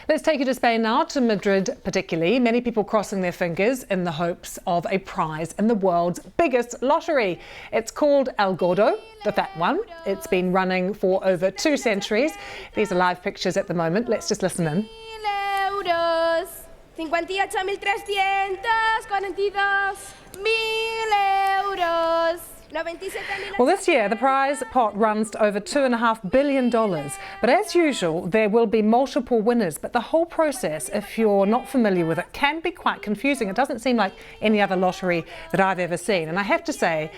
Let's take you to Spain now, to Madrid particularly. Many people crossing their fingers in the hopes of a prize in the world's biggest lottery. It's called El Gordo, the fat one. It's been running for over 2 centuries. These are live pictures at the moment. Let's just listen in. Euros, 58.342.1.000 euros. Well, this year the prize pot runs to over $2.5 billion. But as usual, there will be multiple winners. But the whole process, if you're not familiar with it, can be quite confusing. It doesn't seem like any other lottery that I've ever seen. And I have to say,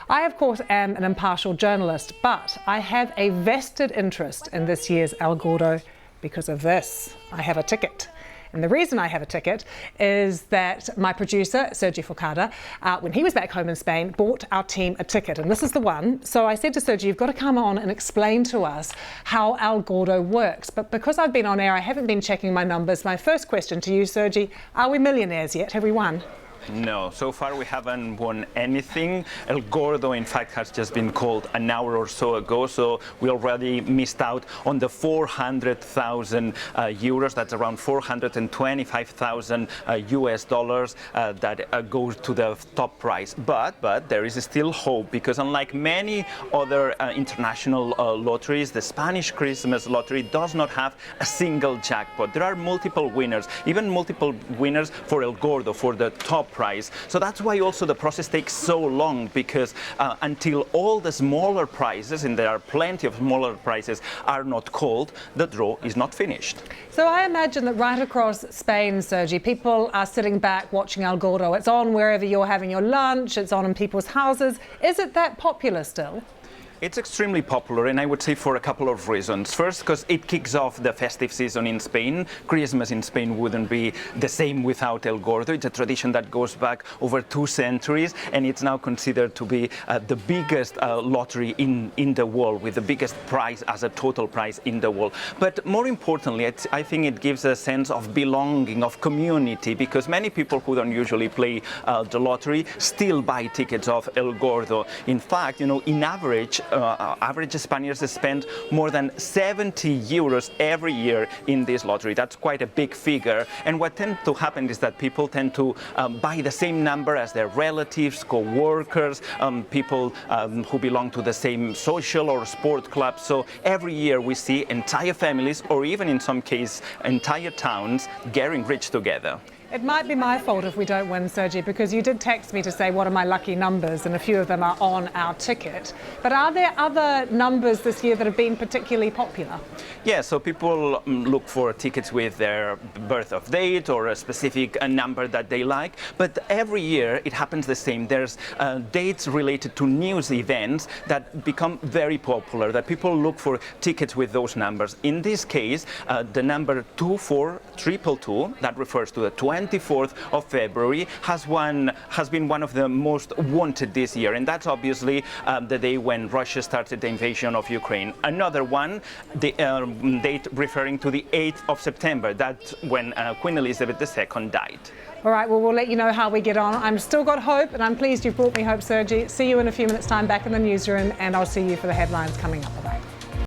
I, of course, am an impartial journalist, but I have a vested interest in this year's El Gordo because of this. I have a ticket. And the reason I have a ticket is that my producer, Sergi Forcada, when he was back home in Spain, bought our team a ticket. And this is the one. So I said to Sergi, you've got to come on and explain to us how El Gordo works. But because I've been on air, I haven't been checking my numbers. My first question to you, Sergi, are we millionaires yet? Have we won? No, so far we haven't won anything. El Gordo, in fact, has just been called an hour or so ago, so we already missed out on the 400,000 euros. That's around 425,000 US dollars that goes to the top prize. But there is still hope, because unlike many other international lotteries, the Spanish Christmas lottery does not have a single jackpot. There are multiple winners, even multiple winners for El Gordo, for the top prize. So that's why also the process takes so long, because until all the smaller prizes, and there are plenty of smaller prizes, are not called, the draw is not finished. So I imagine that right across Spain, Sergi, people are sitting back watching El Gordo. It's on wherever you're having your lunch, it's on in people's houses. Is it that popular still? It's extremely popular, and I would say for a couple of reasons. First, because it kicks off the festive season in Spain. Christmas in Spain wouldn't be the same without El Gordo. It's a tradition that goes back over 2 centuries, and it's now considered to be the biggest lottery in the world, with the biggest prize as a total prize in the world. But more importantly, I think it gives a sense of belonging, of community, because many people who don't usually play the lottery still buy tickets of El Gordo. In fact, in average Spaniards spend more than 70 euros every year in this lottery. That's quite a big figure. And what tends to happen is that people tend to buy the same number as their relatives, co-workers, people who belong to the same social or sport club. So every year we see entire families, or even in some cases entire towns, getting rich together. It might be my fault if we don't win, Sergi, because you did text me to say what are my lucky numbers, and a few of them are on our ticket. But are there other numbers this year that have been particularly popular? Yeah, so people look for tickets with their birth of date or a specific number that they like. But every year it happens the same. There's dates related to news events that become very popular, that people look for tickets with those numbers. In this case, the number 24222, that refers to the 24th of February, has been one of the most wanted this year, and that's obviously the day when Russia started the invasion of Ukraine. Another one, the date referring to the 8th of September, that's when Queen Elizabeth II died. All right, well, we'll let you know how we get on. I've still got hope, and I'm pleased you've brought me hope, Sergi. See you in a few minutes' time back in the newsroom, and I'll see you for the headlines coming up. Bye-bye.